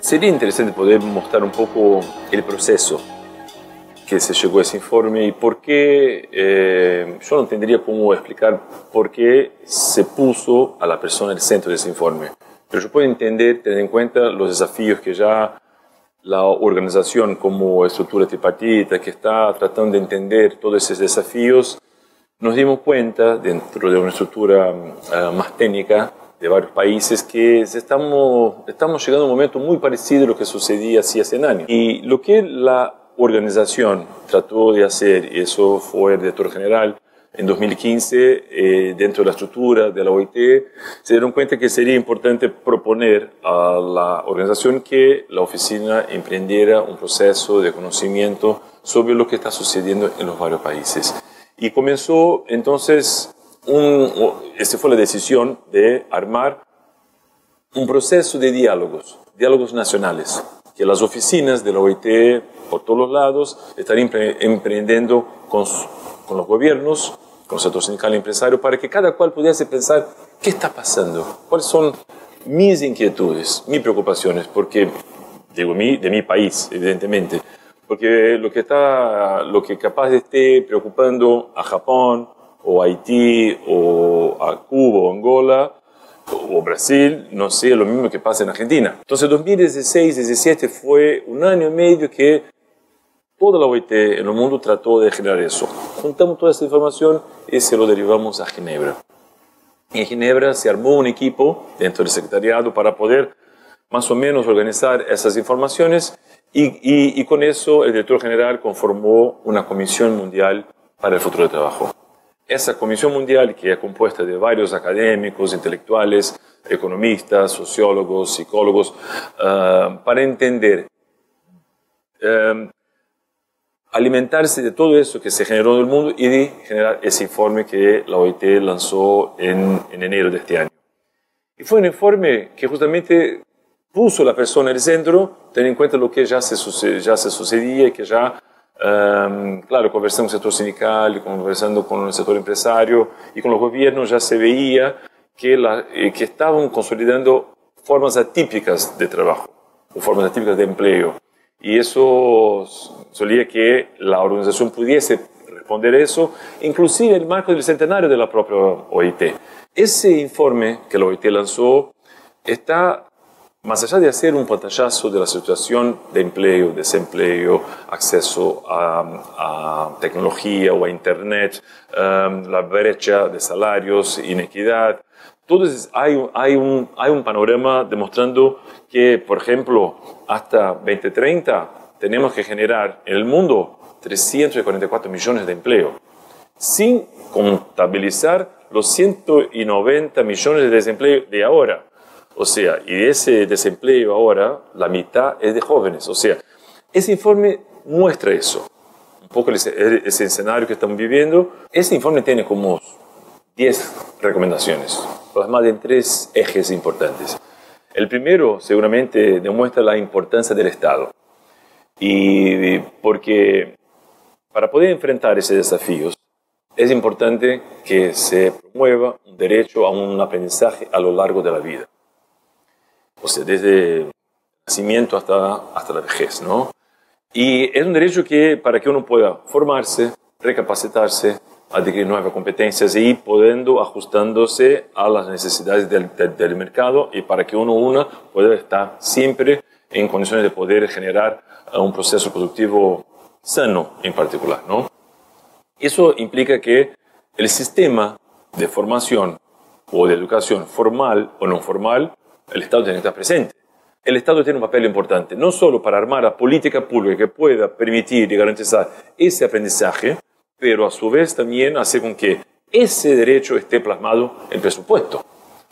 Sería interesante poder mostrar un poco el proceso que se llegó a ese informe y por qué, yo no tendría cómo explicar por qué se puso a la persona en el centro de ese informe. Pero yo puedo entender, tener en cuenta los desafíos que ya la organización como estructura tripartita que está tratando de entender todos esos desafíos, nos dimos cuenta dentro de una estructura más técnica de varios países que estamos llegando a un momento muy parecido a lo que sucedía hace 100 años. Y lo que la organización trató de hacer, y eso fue el director general en 2015, dentro de la estructura de la OIT, se dieron cuenta que sería importante proponer a la organización que la oficina emprendiera un proceso de conocimiento sobre lo que está sucediendo en los varios países. Y comenzó entonces, esta fue la decisión de armar un proceso de diálogos nacionales, que las oficinas de la OIT por todos los lados están emprendiendo con los gobiernos, con el sector sindical y empresario, para que cada cual pudiese pensar qué está pasando, cuáles son mis inquietudes, mis preocupaciones, porque, digo, de mi país, evidentemente, porque lo que capaz esté preocupando a Japón, o a Haití, o a Cuba, o Angola, o Brasil, no sé, lo mismo que pasa en Argentina. Entonces, 2016-17 fue un año y medio que toda la OIT en el mundo trató de generar eso. Juntamos toda esta información y se lo derivamos a Ginebra. Y en Ginebra se armó un equipo dentro del secretariado para poder más o menos organizar esas informaciones y con eso el director general conformó una comisión mundial para el futuro del trabajo. Esa comisión mundial, que es compuesta de varios académicos, intelectuales, economistas, sociólogos, psicólogos, para entender, alimentarse de todo eso que se generó en el mundo y de generar ese informe que la OIT lanzó en enero de este año. Y fue un informe que justamente puso a la persona en el centro, teniendo en cuenta lo que ya se sucedía y que ya, claro, conversando con el sector sindical, conversando con el sector empresario y con los gobiernos, ya se veía que estaban consolidando formas atípicas de trabajo, o formas atípicas de empleo. Y eso solía que la organización pudiese responder a eso, inclusive en el marco del centenario de la propia OIT. Ese informe que la OIT lanzó está, más allá de hacer un pantallazo de la situación de empleo, desempleo, acceso a tecnología o a Internet, la brecha de salarios, inequidad, entonces hay un panorama demostrando que, por ejemplo, hasta 2030 tenemos que generar en el mundo 344 millones de empleo, sin contabilizar los 190 millones de desempleo de ahora. O sea, y de ese desempleo ahora, la mitad es de jóvenes. O sea, ese informe muestra eso, un poco ese escenario que estamos viviendo. Ese informe tiene como 10 recomendaciones, plasmadas en 3 ejes importantes. El primero, seguramente, demuestra la importancia del Estado. Y porque para poder enfrentar esos desafíos, es importante que se promueva un derecho a un aprendizaje a lo largo de la vida. O sea, desde el nacimiento hasta la vejez, ¿no? Y es un derecho que, para que uno pueda formarse, recapacitarse, adquirir nuevas competencias y pudiendo ajustándose a las necesidades del mercado y para que uno pueda estar siempre en condiciones de poder generar un proceso productivo sano en particular, ¿no? Eso implica que el sistema de formación o de educación formal o no formal, el Estado tiene que estar presente. El Estado tiene un papel importante, no solo para armar la política pública que pueda permitir y garantizar ese aprendizaje, pero a su vez también hacer con que ese derecho esté plasmado en el presupuesto.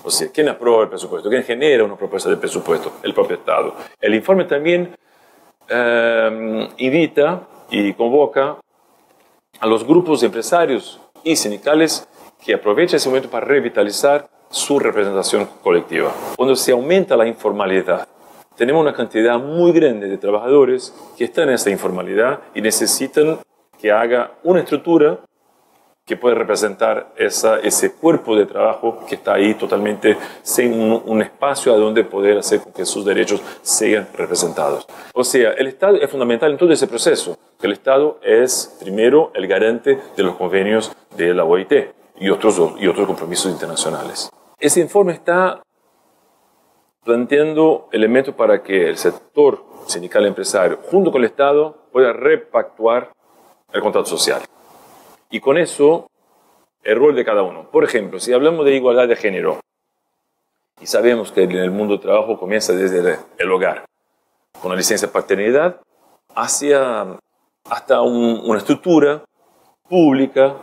O sea, ¿quién aprueba el presupuesto? ¿Quién genera una propuesta de presupuesto? El propio Estado. El informe también invita y convoca a los grupos empresarios y sindicales que aprovechen ese momento para revitalizar su representación colectiva. Cuando se aumenta la informalidad, tenemos una cantidad muy grande de trabajadores que están en esta informalidad y necesitan que haga una estructura que puede representar ese cuerpo de trabajo que está ahí totalmente sin un espacio a donde poder hacer con que sus derechos sean representados. O sea, el Estado es fundamental en todo ese proceso. El Estado es, primero, el garante de los convenios de la OIT y otros compromisos internacionales. Ese informe está planteando elementos para que el sector sindical empresario, junto con el Estado, pueda repactuar el contrato social. Y con eso, el rol de cada uno. Por ejemplo, si hablamos de igualdad de género, y sabemos que en el mundo del trabajo comienza desde el hogar, con la licencia de paternidad, hasta una estructura pública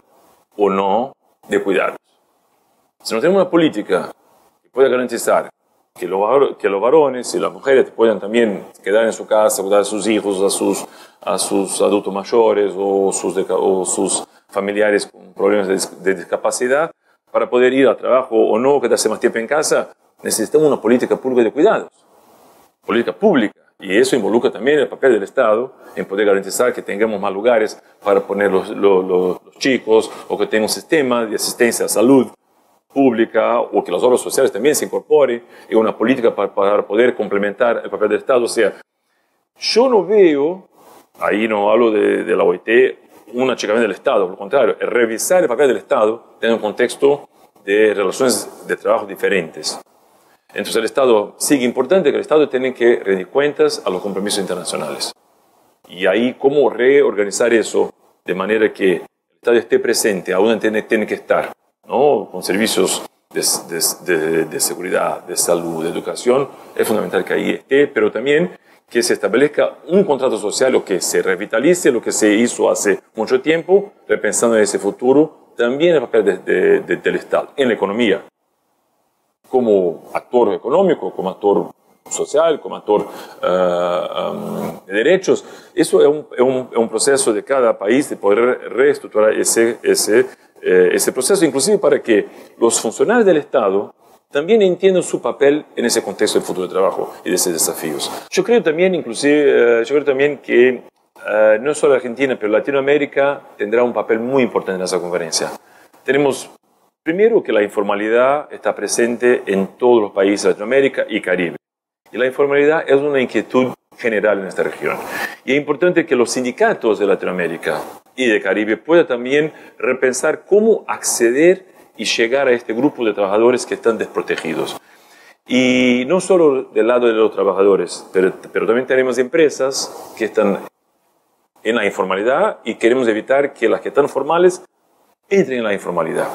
o no de cuidados. Si no tenemos una política que pueda garantizar que los varones y las mujeres puedan también quedar en su casa, cuidar a sus hijos, a sus adultos mayores o sus familiares con problemas de discapacidad, para poder ir al trabajo o no, quedarse más tiempo en casa, necesitamos una política pública de cuidados, política pública. Y eso involucra también el papel del Estado en poder garantizar que tengamos más lugares para poner los chicos, o que tenga un sistema de asistencia a salud pública, o que las obras sociales también se incorporen en una política para poder complementar el papel del Estado. O sea, yo no veo, ahí no hablo de la OIT, un achicamiento del Estado, por lo contrario, es revisar el papel del Estado en un contexto de relaciones de trabajo diferentes. Entonces el Estado sigue importante, que el Estado tiene que rendir cuentas a los compromisos internacionales. Y ahí cómo reorganizar eso de manera que el Estado esté presente, a donde tiene que estar, ¿no? Con servicios de seguridad, de salud, de educación, es fundamental que ahí esté, pero también que se establezca un contrato social, o que se revitalice lo que se hizo hace mucho tiempo, repensando en ese futuro, también el papel del Estado en la economía, como actor económico, como actor social, como actor de derechos. Eso es un proceso de cada país de poder reestructurar ese proceso, inclusive para que los funcionarios del Estado también entiendan su papel en ese contexto del futuro de trabajo y de esos desafíos. Yo creo también, que no solo Argentina, pero Latinoamérica tendrá un papel muy importante en esa conferencia. Tenemos, primero, que la informalidad está presente en todos los países de Latinoamérica y Caribe. Y la informalidad es una inquietud general en esta región. Y es importante que los sindicatos de Latinoamérica y de Caribe puedan también repensar cómo acceder y llegar a este grupo de trabajadores que están desprotegidos. Y no solo del lado de los trabajadores, pero también tenemos empresas que están en la informalidad y queremos evitar que las que están formales entren en la informalidad.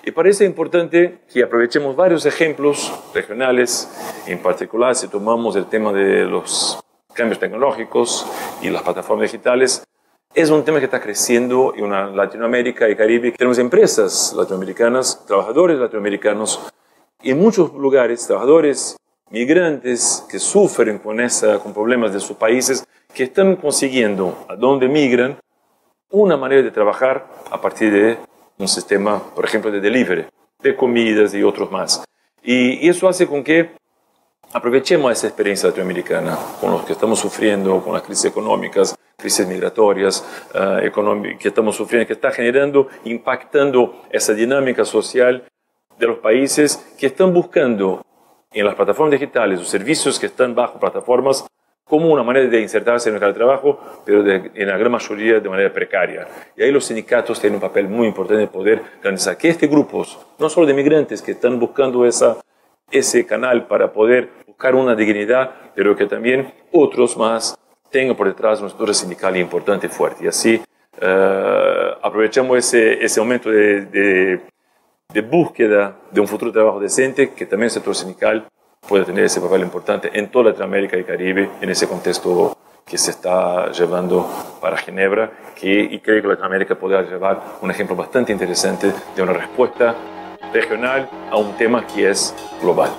Y parece importante que aprovechemos varios ejemplos regionales, en particular si tomamos el tema de los cambios tecnológicos y las plataformas digitales. Es un tema que está creciendo en Latinoamérica y Caribe. Tenemos empresas latinoamericanas, trabajadores latinoamericanos, y en muchos lugares, trabajadores migrantes que sufren con problemas de sus países, que están consiguiendo, a donde migran, una manera de trabajar a partir de un sistema, por ejemplo, de delivery, de comidas y otros más. Y eso hace con que aprovechemos esa experiencia latinoamericana con los que estamos sufriendo, con las crisis económicas, crisis migratorias, que estamos sufriendo, que está generando, impactando esa dinámica social de los países que están buscando en las plataformas digitales, los servicios que están bajo plataformas, como una manera de insertarse en el mercado de trabajo, pero en la gran mayoría de manera precaria. Y ahí los sindicatos tienen un papel muy importante de poder garantizar que estos grupos, no solo de migrantes que están buscando ese canal para poder buscar una dignidad, pero que también otros más tengan por detrás una estructura sindical importante y fuerte. Y así aprovechamos ese momento de búsqueda de un futuro de trabajo decente, que también el sector sindical puede tener ese papel importante en toda Latinoamérica y Caribe, en ese contexto que se está llevando para Ginebra, y creo que Latinoamérica podrá llevar un ejemplo bastante interesante de una respuesta regional a un tema que es global.